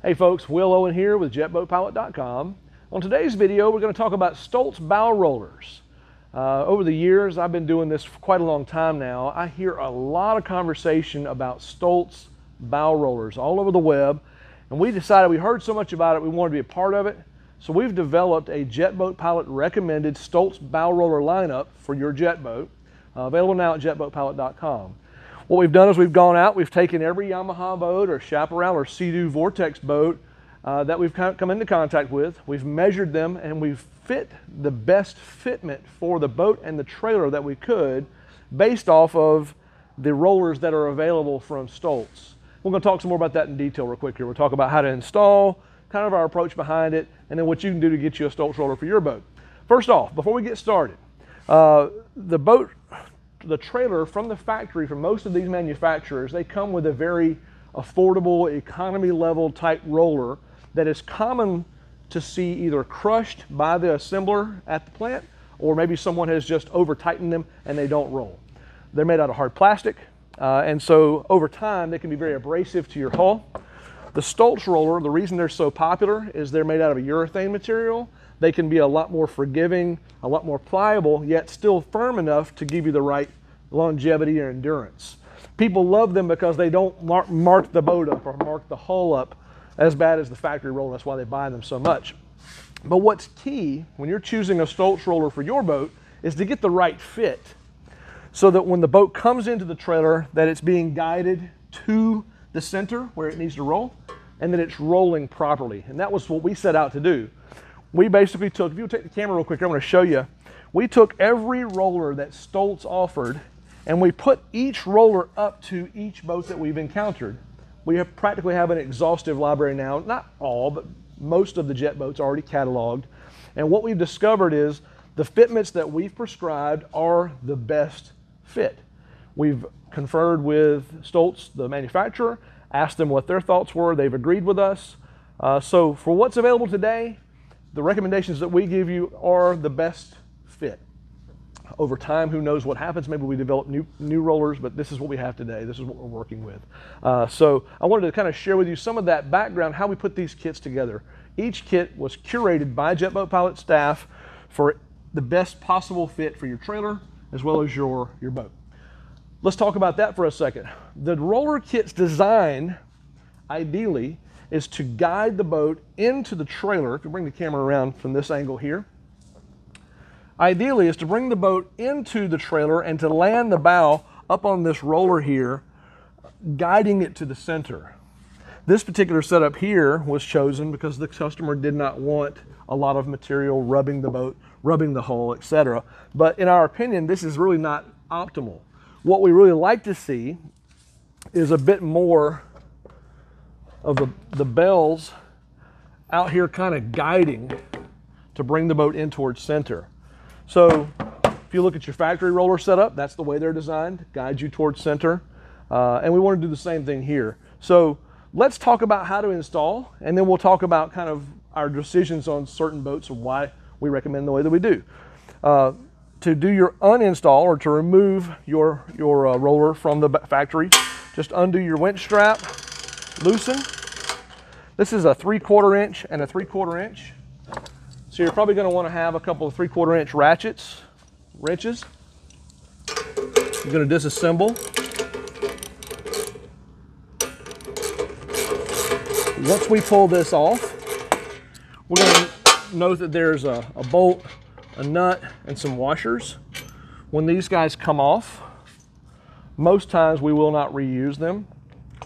Hey folks, Will Owen here with JetBoatPilot.com. On today's video, we're going to talk about Stoltz Bow Rollers. Over the years, I've been doing this for quite a long time now. I hear a lot of conversation about Stoltz Bow Rollers all over the web, and we decided we heard so much about it, we wanted to be a part of it. So we've developed a JetBoatPilot recommended Stoltz Bow Roller lineup for your jet boat, available now at JetBoatPilot.com. What we've done is we've gone out, we've taken every Yamaha boat or Chaparral or Sea-Doo Vortex boat that we've come into contact with. We've measured them and we've fit the best fitment for the boat and the trailer that we could based off of the rollers that are available from Stoltz. We're going to talk some more about that in detail real quick here. We'll talk about how to install, kind of our approach behind it, and then what you can do to get you a Stoltz roller for your boat. First off, before we get started, the trailer from the factory, from most of these manufacturers, they come with a very affordable economy level type roller that is common to see either crushed by the assembler at the plant, or maybe someone has just over tightened them and they don't roll. They're made out of hard plastic, and so over time they can be very abrasive to your hull. The Stoltz roller, the reason they're so popular is they're made out of a urethane material. They can be a lot more forgiving, a lot more pliable, yet still firm enough to give you the right longevity or endurance. People love them because they don't mark the boat up or mark the hull up as bad as the factory roller. That's why they buy them so much. But what's key when you're choosing a Stoltz roller for your boat is to get the right fit, so that when the boat comes into the trailer, that it's being guided to the center where it needs to roll, and that it's rolling properly. And that was what we set out to do. We basically took, if you'll take the camera real quick, I'm going to show you. We took every roller that Stoltz offered and we put each roller up to each boat that we've encountered. We practically have an exhaustive library now, not all, but most of the jet boats are already cataloged. And what we've discovered is the fitments that we've prescribed are the best fit. We've conferred with Stoltz, the manufacturer, asked them what their thoughts were. They've agreed with us. So for what's available today, the recommendations that we give you are the best fit. Over time, who knows what happens? Maybe we develop new rollers, but this is what we have today. This is what we're working with. So I wanted to kind of share with you some of that background, how we put these kits together. Each kit was curated by JetBoatPilot staff for the best possible fit for your trailer as well as your boat. Let's talk about that for a second. The roller kit's design, ideally, is to guide the boat into the trailer. If you bring the camera around from this angle here, ideally is to bring the boat into the trailer and to land the bow up on this roller here, guiding it to the center. This particular setup here was chosen because the customer did not want a lot of material rubbing the boat, rubbing the hull, etc. But in our opinion, this is really not optimal. What we really like to see is a bit more of the bells out here kind of guiding to bring the boat in towards center. So if you look at your factory roller setup, that's the way they're designed, guide you towards center. And we want to do the same thing here. So let's talk about how to install, and then we'll talk about kind of our decisions on certain boats and why we recommend the way that we do. To do your uninstall, or to remove your roller from the factory, just undo your winch strap, loosen. This is a 3/4 inch and a 3/4 inch. So you're probably going to want to have a couple of 3/4 inch wrenches. You're going to disassemble. Once we pull this off, we're going to note that there's a bolt, a nut, and some washers. When these guys come off, most times we will not reuse them.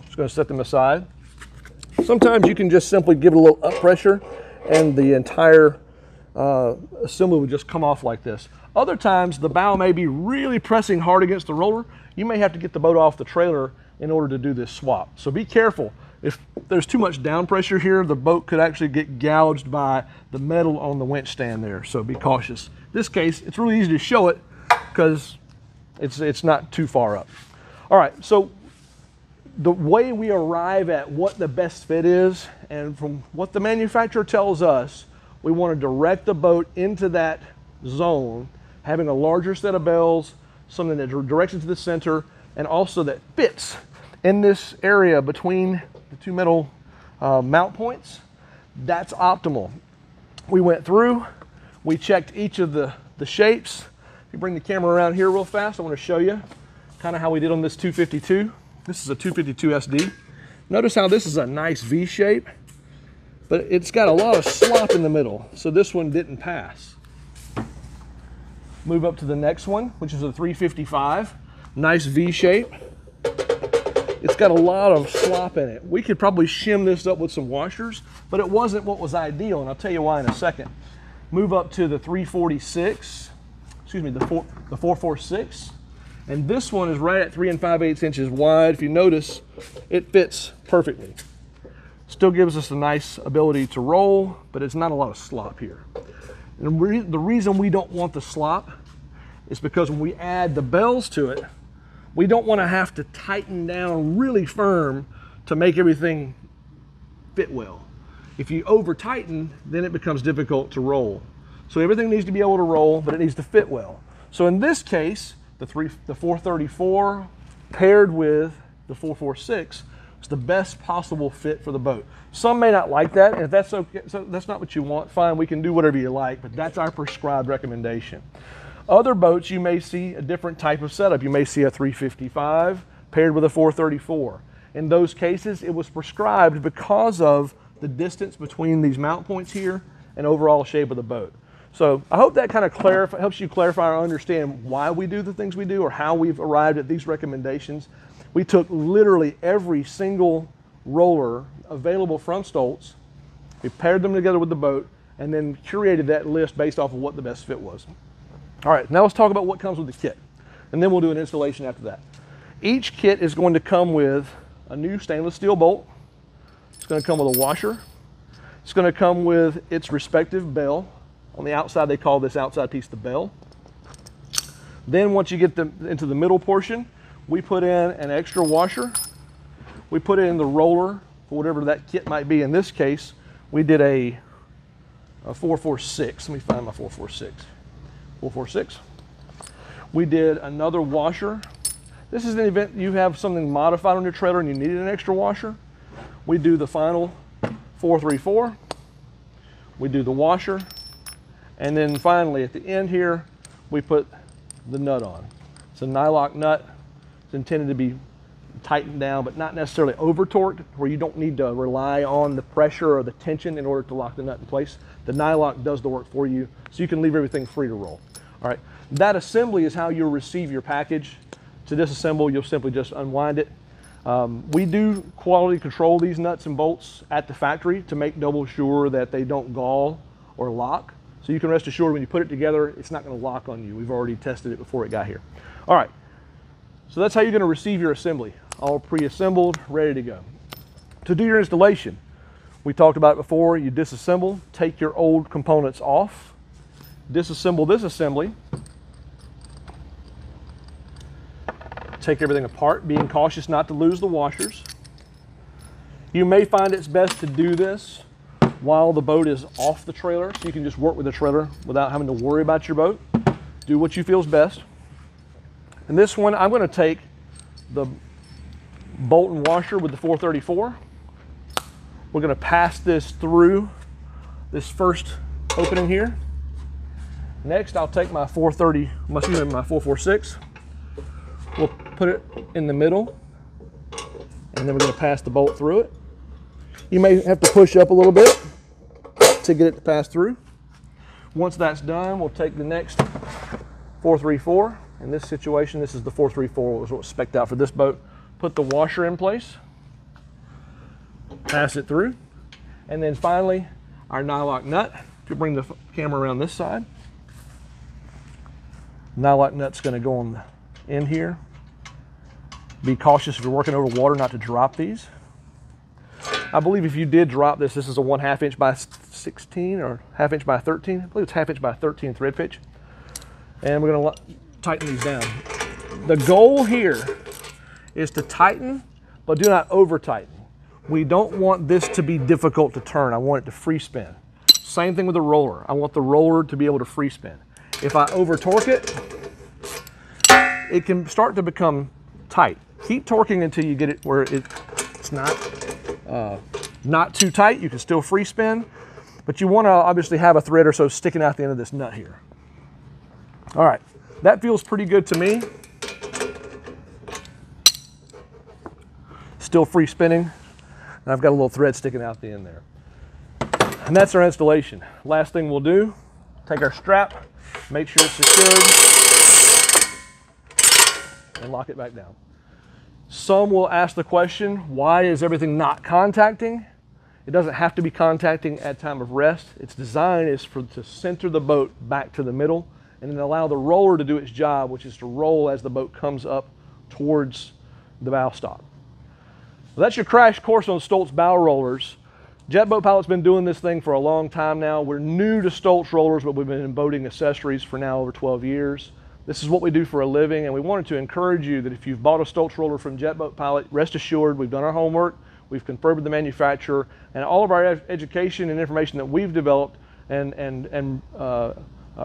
Just going to set them aside. Sometimes you can just simply give it a little up pressure and the entire assembly would just come off like this. Other times the bow may be really pressing hard against the roller. You may have to get the boat off the trailer in order to do this swap. So be careful. If there's too much down pressure here, the boat could actually get gouged by the metal on the winch stand there. So be cautious. In this case, it's really easy to show it because it's not too far up. All right, so the way we arrive at what the best fit is, and from what the manufacturer tells us, we want to direct the boat into that zone, having a larger set of bells, something that directs it to the center, and also that fits in this area between the two metal mount points, that's optimal. We went through, we checked each of the shapes. If you bring the camera around here real fast, I want to show you kind of how we did on this 252. This is a 252 SD. Notice how this is a nice V shape, but it's got a lot of slop in the middle, so this one didn't pass. Move up to the next one, which is a 355. Nice V shape. It's got a lot of slop in it. We could probably shim this up with some washers, but it wasn't what was ideal, and I'll tell you why in a second. Move up to the 346, excuse me, the 446. And this one is right at 3 5/8 inches wide. If you notice, it fits perfectly. Still gives us a nice ability to roll, but it's not a lot of slop here. And the reason we don't want the slop is because when we add the bells to it, we don't want to have to tighten down really firm to make everything fit well. If you over tighten, then it becomes difficult to roll. So everything needs to be able to roll, but it needs to fit well. So in this case, the 434 paired with the 446 is the best possible fit for the boat. Some may not like that, and if that's okay, so that's not what you want, fine, we can do whatever you like, but that's our prescribed recommendation. Other boats, you may see a different type of setup. You may see a 355 paired with a 434. In those cases, it was prescribed because of the distance between these mount points here and overall shape of the boat. So I hope that kind of helps you clarify or understand why we do the things we do or how we've arrived at these recommendations. We took literally every single roller available from Stoltz, we paired them together with the boat, and then curated that list based off of what the best fit was. All right, now let's talk about what comes with the kit, and then we'll do an installation after that. Each kit is going to come with a new stainless steel bolt. It's going to come with a washer. It's going to come with its respective bell. On the outside, they call this outside piece the bell. Then once you get into the middle portion, we put in an extra washer. We put it in the roller for whatever that kit might be. In this case, we did a 446. Let me find my 446. 446. We did another washer. This is an event you have something modified on your trailer and you needed an extra washer. We do the final 434. We do the washer. And then finally at the end here, we put the nut on. It's a nylock nut. It's intended to be tightened down, but not necessarily over torqued, where you don't need to rely on the pressure or the tension in order to lock the nut in place. The nylock does the work for you, so you can leave everything free to roll. All right, that assembly is how you'll receive your package. To disassemble, you'll simply just unwind it. We do quality control these nuts and bolts at the factory to make double sure that they don't gall or lock. So you can rest assured when you put it together, it's not going to lock on you. We've already tested it before it got here. All right, so that's how you're going to receive your assembly. All pre-assembled, ready to go. To do your installation, we talked about it before, you disassemble, take your old components off, disassemble this assembly, take everything apart, being cautious not to lose the washers. You may find it's best to do this while the boat is off the trailer, so you can just work with the trailer without having to worry about your boat. Do what you feel is best. And this one, I'm going to take the bolt and washer with the 434. We're going to pass this through this first opening here. Next, I'll take my 446. We'll put it in the middle, and then we're going to pass the bolt through it. You may have to push up a little bit to get it to pass through. Once that's done, we'll take the next 434. In this situation, this is the 434, was what was spec'd out for this boat. Put the washer in place, pass it through, and then finally, our nylock nut. If you bring the camera around this side, nylock nut's going to go on the end here. Be cautious if you're working over water not to drop these. I believe if you did drop this, this is a 1/2 inch by 16 or 1/2 inch by 13. I believe it's 1/2 inch by 13 thread pitch. And we're going to tighten these down. The goal here is to tighten, but do not over tighten. We don't want this to be difficult to turn. I want it to free spin. Same thing with the roller. I want the roller to be able to free spin. If I over torque it, it can start to become tight. Keep torquing until you get it where it's not Not too tight, you can still free spin, but you want to obviously have a thread or so sticking out the end of this nut here. All right, that feels pretty good to me. Still free spinning, and I've got a little thread sticking out the end there. And that's our installation. Last thing we'll do, take our strap, make sure it's secured, and lock it back down. Some will ask the question, why is everything not contacting? It doesn't have to be contacting at time of rest. Its design is to center the boat back to the middle and then allow the roller to do its job, which is to roll as the boat comes up towards the bow stop. Well, that's your crash course on Stoltz Bow Rollers. JetBoatPilot's been doing this thing for a long time now. We're new to Stoltz Rollers, but we've been in boating accessories for now over 12 years. This is what we do for a living, and we wanted to encourage you that if you've bought a Stoltz roller from JetBoatPilot, rest assured we've done our homework, we've confirmed with the manufacturer, and all of our education and information that we've developed and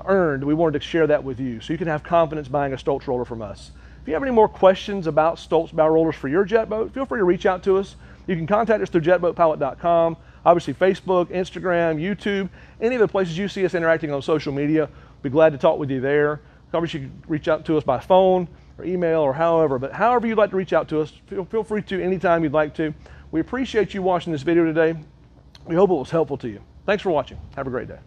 earned, we wanted to share that with you so you can have confidence buying a Stoltz roller from us. If you have any more questions about Stoltz Bow Rollers for your jet boat, feel free to reach out to us. You can contact us through JetBoatPilot.com, obviously Facebook, Instagram, YouTube, any of the places you see us interacting on social media. We'll be glad to talk with you there. Obviously, you can reach out to us by phone or email or however, but however you'd like to reach out to us, feel free to anytime you'd like to. We appreciate you watching this video today. We hope it was helpful to you. Thanks for watching. Have a great day.